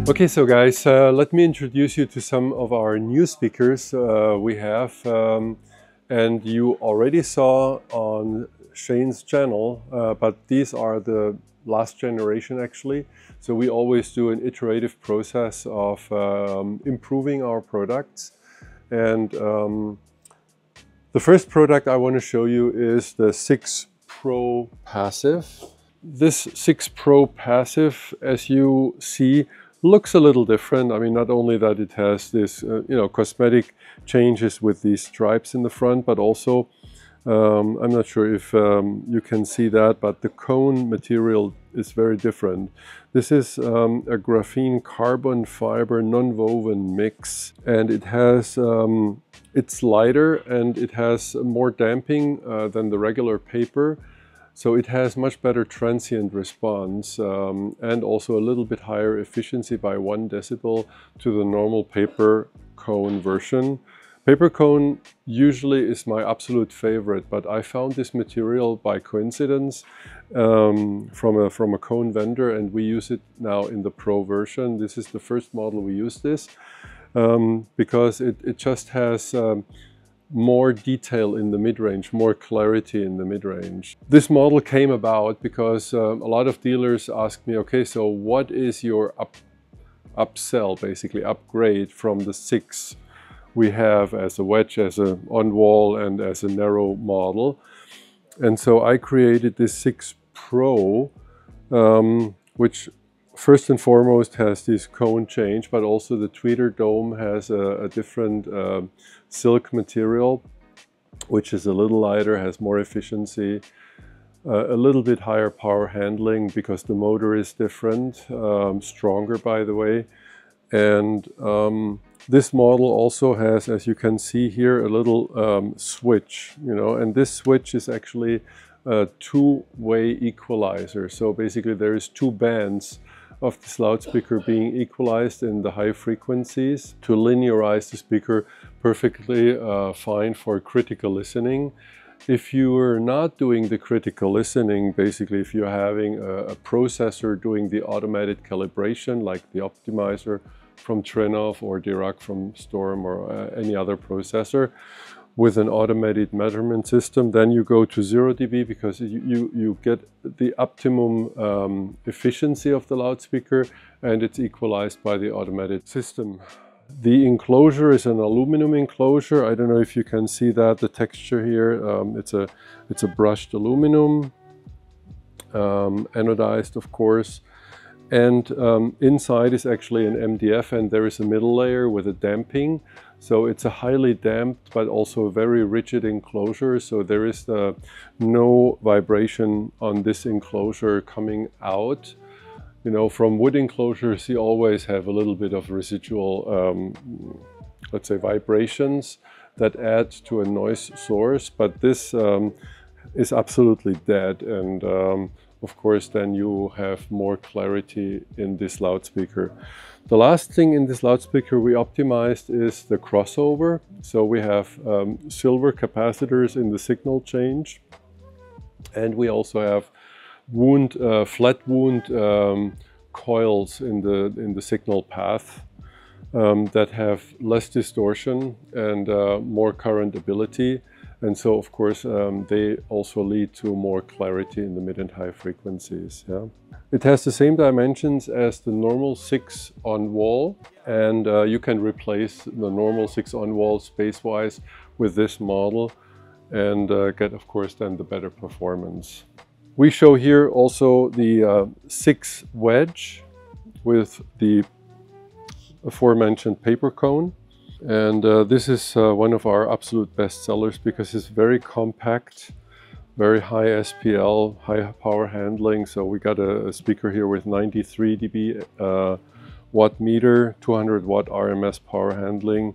Okay, so guys, let me introduce you to some of our new speakers we have. And you already saw on Shane's channel, but these are the last generation actually. So we always do an iterative process of improving our products. And the first product I want to show you is the 6 Pro Passive. This 6 Pro Passive, as you see, looks a little different. I mean, not only that it has this, cosmetic changes with these stripes in the front, but also, I'm not sure if you can see that, but the cone material is very different. This is a graphene carbon fiber non-woven mix, and it has, it's lighter and it has more damping than the regular paper. So it has much better transient response and also a little bit higher efficiency by 1 decibel to the normal paper cone version. Paper cone usually is my absolute favorite, but I found this material by coincidence from a cone vendor, and we use it now in the Pro version. This is the first model we use this because it just has more detail in the mid-range, more clarity in the mid-range. This model came about because a lot of dealers ask me, okay, so what is your upsell, basically upgrade from the 6 we have as a wedge, as a on-wall and as a narrow model? And so I created this 6 Pro, which first and foremost has this cone change, but also the tweeter dome has a different silk material, which is a little lighter, has more efficiency, a little bit higher power handling because the motor is different, stronger by the way. And this model also has, as you can see here, a little switch, and this switch is actually a 2-way equalizer. So basically there is 2 bands of this loudspeaker being equalized in the high frequencies to linearize the speaker perfectly fine for critical listening. If you are not doing the critical listening, basically if you're having a processor doing the automated calibration like the optimizer from Trinov or Dirac from Storm or any other processor with an automated measurement system, then you go to 0 dB because you get the optimum efficiency of the loudspeaker, and it's equalized by the automated system. The enclosure is an aluminum enclosure. I don't know if you can see that, the texture here. It's a brushed aluminum, anodized of course. And inside is actually an MDF, and there is a middle layer with a damping. So it's a highly damped but also a very rigid enclosure. So there is no vibration on this enclosure coming out. From wood enclosures you always have a little bit of residual, let's say, vibrations that add to a noise source. But this is absolutely dead, and of course then you have more clarity in this loudspeaker. The last thing in this loudspeaker we optimized is the crossover. So we have silver capacitors in the signal change, and we also have flat wound coils in the signal path that have less distortion and more current ability. And so, of course, they also lead to more clarity in the mid and high frequencies. Yeah. It has the same dimensions as the normal 6 on-wall, and you can replace the normal 6 on-wall space-wise with this model and get, of course, then the better performance. We show here also the 6 wedge with the aforementioned paper cone. And this is one of our absolute best sellers because it's very compact, very high SPL, high power handling. So we got a speaker here with 93 dB watt meter, 200 watt RMS power handling,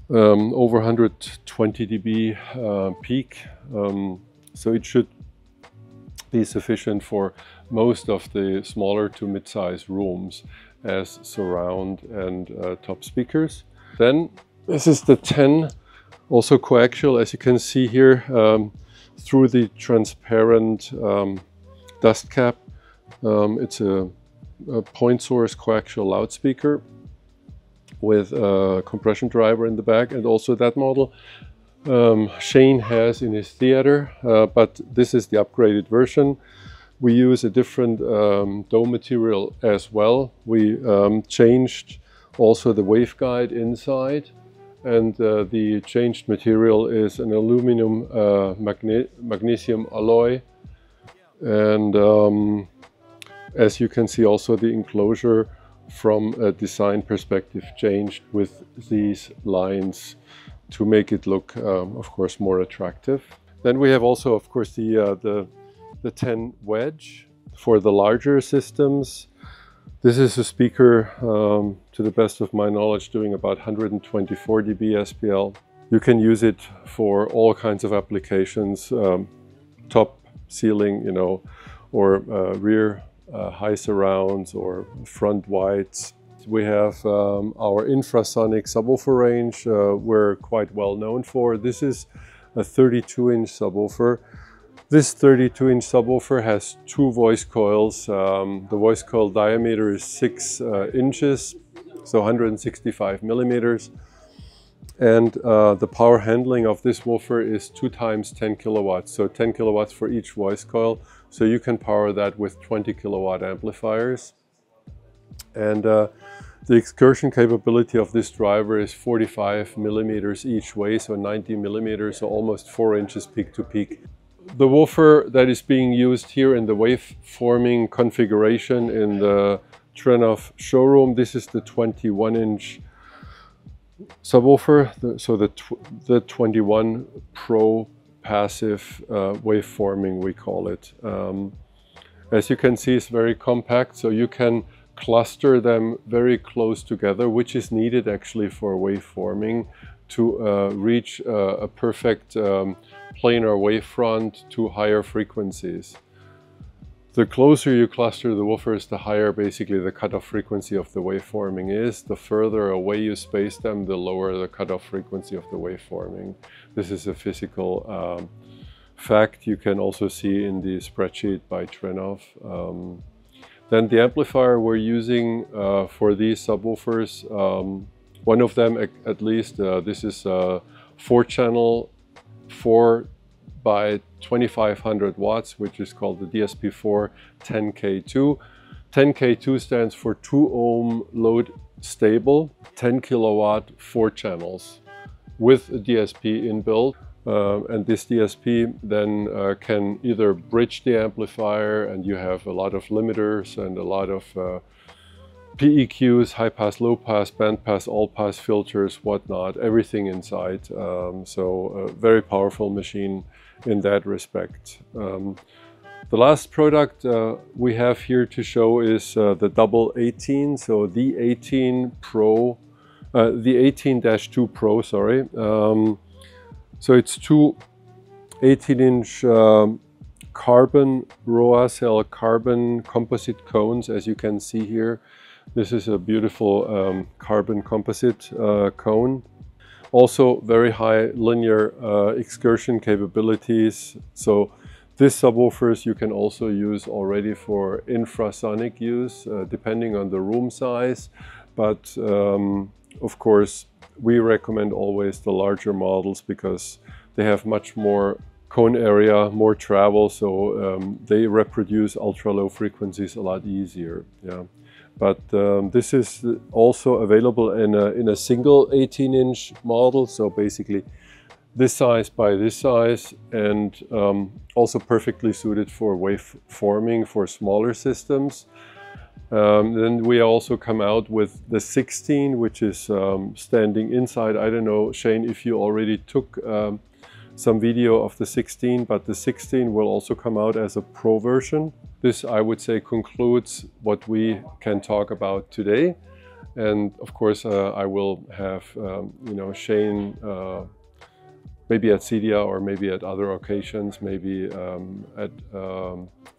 over 120 dB peak. So it should be sufficient for most of the smaller to mid-size rooms as surround and top speakers. Then this is the 10, also coaxial, as you can see here, through the transparent dust cap. It's a a point source coaxial loudspeaker with a compression driver in the back, and also that model Shane has in his theater, but this is the upgraded version. We use a different dome material as well. We changed also the waveguide inside, and the changed material is an aluminum magnesium alloy. And as you can see, also the enclosure from a design perspective changed with these lines to make it look, of course, more attractive. Then we have also, of course, the 10 wedge for the larger systems. This is a speaker, to the best of my knowledge, doing about 124 dB SPL. You can use it for all kinds of applications, top, ceiling, you know, or rear high surrounds or front wides. We have our infrasonic subwoofer range we're quite well known for. This is a 32-inch subwoofer. This 32-inch subwoofer has 2 voice coils. The voice coil diameter is 6 inches, so 165 millimeters. And the power handling of this woofer is 2 times 10 kilowatts, so 10 kilowatts for each voice coil. So you can power that with 20 kilowatt amplifiers. And the excursion capability of this driver is 45 millimeters each way, so 90 millimeters, so almost 4 inches peak to peak. The woofer that is being used here in the waveforming configuration in the Trenov showroom, this is the 21-inch subwoofer, so the 21 Pro passive waveforming, we call it. As you can see, it's very compact, so you can cluster them very close together, which is needed actually for waveforming to reach a perfect planar wavefront to higher frequencies. The closer you cluster the woofers, the higher basically the cutoff frequency of the waveforming is. The further away you space them, the lower the cutoff frequency of the waveforming. This is a physical fact you can also see in the spreadsheet by Trenov. Then the amplifier we're using for these subwoofers, one of them at least, this is a 4-channel 4 by 2500 watts, which is called the DSP4 10K2. 10K2 stands for 2 ohm load stable, 10 kilowatt, 4 channels with a DSP inbuilt. And this DSP then can either bridge the amplifier, and you have a lot of limiters and a lot of PEQs, high pass, low pass, band pass, all pass filters, whatnot, everything inside. So a very powerful machine in that respect. The last product we have here to show is the double 18, so the 18 Pro, the 18-2 Pro, sorry. So it's 2 18-inch carbon ROA carbon composite cones, as you can see here. This is a beautiful carbon composite cone. Also very high linear excursion capabilities. So these subwoofers you can also use already for infrasonic use, depending on the room size. But of course, we recommend always the larger models because they have much more cone area, more travel, so they reproduce ultra low frequencies a lot easier. Yeah. But this is also available in a single 18-inch model, so basically this size by this size, and also perfectly suited for waveforming for smaller systems. Then we also come out with the 16, which is standing inside. I don't know, Shane, if you already took some video of the 16, but the 16 will also come out as a Pro version. This, I would say, concludes what we can talk about today. And of course, I will have, you know, Shane maybe at CEDIA or maybe at other occasions, maybe at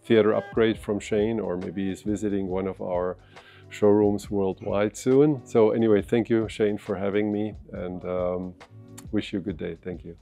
Theater Upgrade from Shane, or maybe he's visiting one of our showrooms worldwide soon. So anyway, thank you, Shane, for having me, and wish you a good day. Thank you.